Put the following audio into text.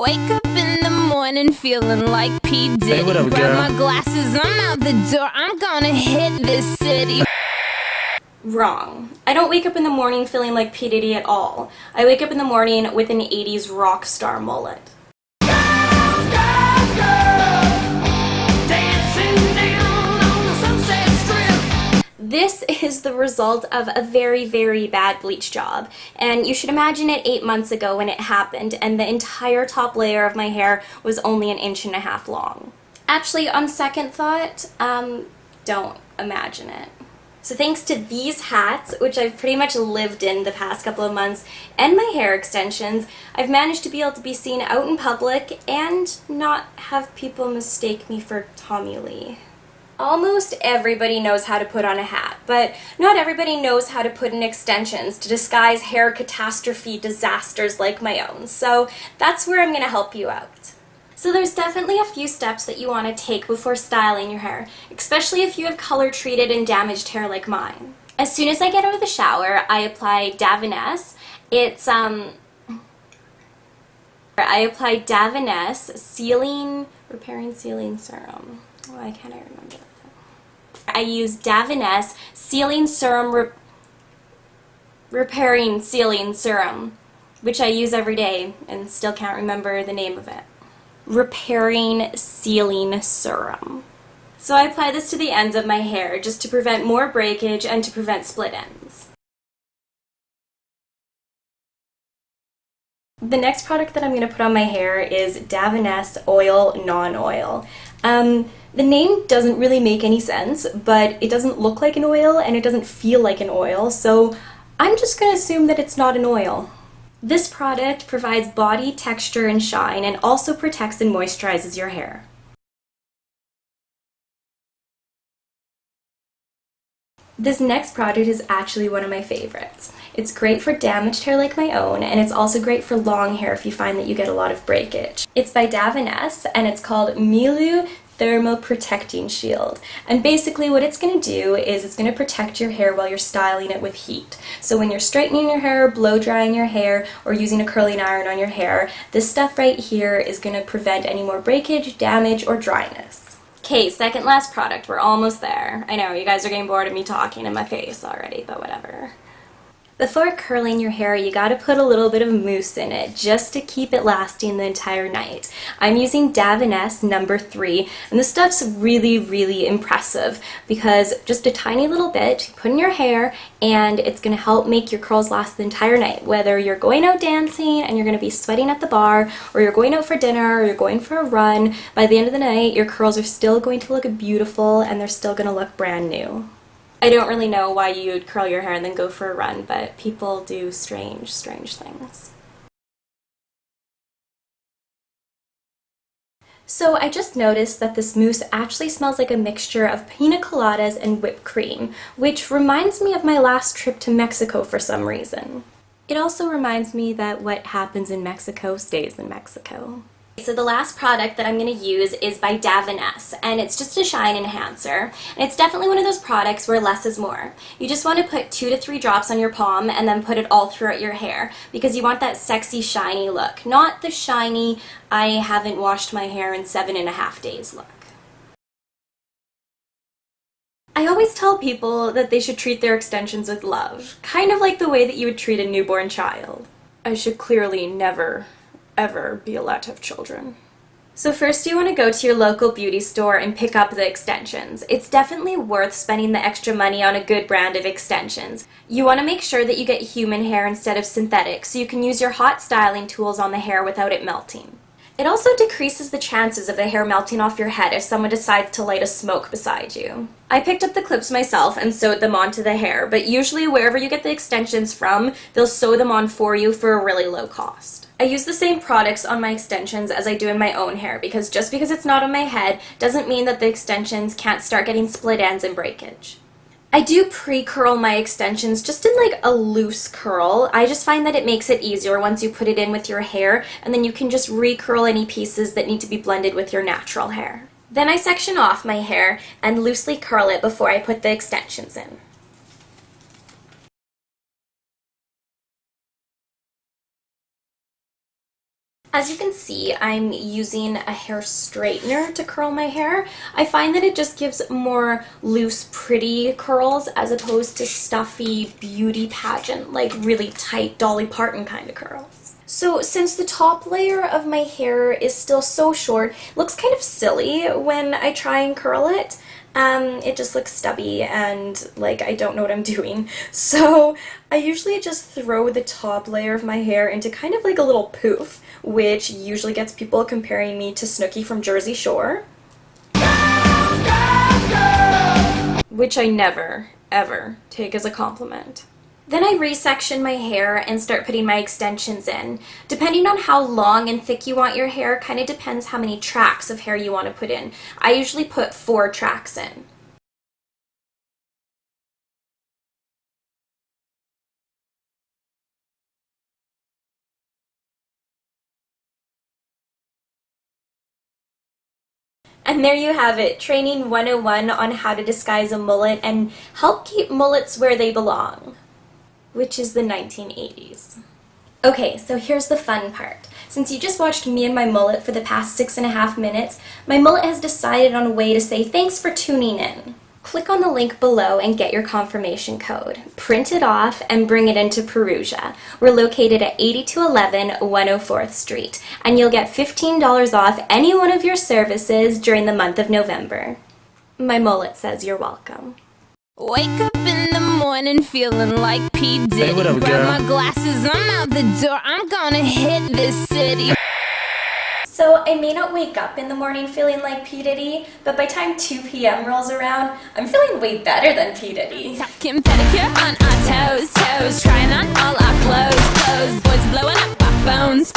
Wake up in the morning feeling like P. Diddy. Hey, what up, Grab girl? my glasses, I'm out the door. I'm gonna hit this city. Wrong. I don't wake up in the morning feeling like P. Diddy at all. I wake up in the morning with an 80s rock star mullet. This is the result of a very, very bad bleach job, and you should imagine it 8 months ago when it happened, and the entire top layer of my hair was only 1.5 inches long. Actually, on second thought, don't imagine it. So thanks to these hats, which I've pretty much lived in the past couple of months, and my hair extensions, I've managed to be able to be seen out in public and not have people mistake me for Tommy Lee. Almost everybody knows how to put on a hat, but not everybody knows how to put in extensions to disguise hair catastrophe disasters like my own, so that's where I'm going to help you out. So there's definitely a few steps that you want to take before styling your hair, especially if you have color-treated and damaged hair like mine. As soon as I get out of the shower, I apply Davines. I apply Davines Repairing Sealing Serum. Why can't I remember that? I use Davines Sealing Serum Repairing Sealing Serum, which I use every day and still can't remember the name of it. Repairing Sealing Serum. So I apply this to the ends of my hair just to prevent more breakage and to prevent split ends. The next product that I'm going to put on my hair is Davines Oil Non-Oil. The name doesn't really make any sense, but it doesn't look like an oil and it doesn't feel like an oil, so I'm just going to assume that it's not an oil. This product provides body texture and shine and also protects and moisturizes your hair. This next product is actually one of my favorites. It's great for damaged hair like my own, and it's also great for long hair if you find that you get a lot of breakage. It's by Davines, and it's called Milieu Thermo Protecting Shield. And basically what it's going to do is it's going to protect your hair while you're styling it with heat. So when you're straightening your hair, blow drying your hair, or using a curling iron on your hair, this stuff right here is going to prevent any more breakage, damage, or dryness. Okay, second last product. We're almost there. I know, you guys are getting bored of me talking in my face already, but whatever. Before curling your hair, you gotta put a little bit of mousse in it just to keep it lasting the entire night. I'm using Davines No. 3, and this stuff's really, really impressive because just a tiny little bit you put in your hair and it's gonna help make your curls last the entire night. Whether you're going out dancing and you're gonna be sweating at the bar, or you're going out for dinner, or you're going for a run, by the end of the night your curls are still going to look beautiful and they're still gonna look brand new. I don't really know why you would curl your hair and then go for a run, but people do strange things. So I just noticed that this mousse actually smells like a mixture of pina coladas and whipped cream, which reminds me of my last trip to Mexico for some reason. It also reminds me that what happens in Mexico stays in Mexico. So the last product that I'm going to use is by Davines, and it's just a shine enhancer, and it's definitely one of those products where less is more. You just want to put 2 to 3 drops on your palm and then put it all throughout your hair because you want that sexy shiny look, not the shiny I haven't washed my hair in 7.5 days look. I always tell people that they should treat their extensions with love, kind of like the way that you would treat a newborn child. I should clearly never ever be allowed to have children. So first you want to go to your local beauty store and pick up the extensions. It's definitely worth spending the extra money on a good brand of extensions. You want to make sure that you get human hair instead of synthetic so you can use your hot styling tools on the hair without it melting. It also decreases the chances of the hair melting off your head if someone decides to light a smoke beside you. I picked up the clips myself and sewed them onto the hair, but usually wherever you get the extensions from, they'll sew them on for you for a really low cost. I use the same products on my extensions as I do in my own hair because just because it's not on my head doesn't mean that the extensions can't start getting split ends and breakage. I do pre-curl my extensions just in like a loose curl. I just find that it makes it easier once you put it in with your hair, and then you can just re-curl any pieces that need to be blended with your natural hair. Then I section off my hair and loosely curl it before I put the extensions in. As you can see, I'm using a hair straightener to curl my hair. I find that it just gives more loose, pretty curls as opposed to stuffy beauty pageant, like really tight Dolly Parton kind of curls. So since the top layer of my hair is still so short, it looks kind of silly when I try and curl it. It just looks stubby and like I don't know what I'm doing. So I usually just throw the top layer of my hair into kind of like a little poof, which usually gets people comparing me to Snooki from Jersey Shore. Which I never, ever take as a compliment. Then I resection my hair and start putting my extensions in. Depending on how long and thick you want your hair, kind of depends how many tracks of hair you want to put in. I usually put 4 tracks in. And there you have it, Training 101 on how to disguise a mullet and help keep mullets where they belong, which is the 1980s. Okay, so here's the fun part. Since you just watched me and my mullet for the past 6.5 minutes, my mullet has decided on a way to say thanks for tuning in. Click on the link below and get your confirmation code. Print it off and bring it into Perugia. We're located at 8211 104th Street, and you'll get $15 off any one of your services during the month of November. My mullet says you're welcome. Wake up in the morning feeling like P. Diddy. Hey, what up, Grab girl? my glasses, I'm out the door. I'm gonna hit this city. So I may not wake up in the morning feeling like P. Diddy, but by time 2 p.m. rolls around, I'm feeling way better than P. Diddy. Talking pedicure on our toes, trying on all our clothes. Boys blowing up our phones.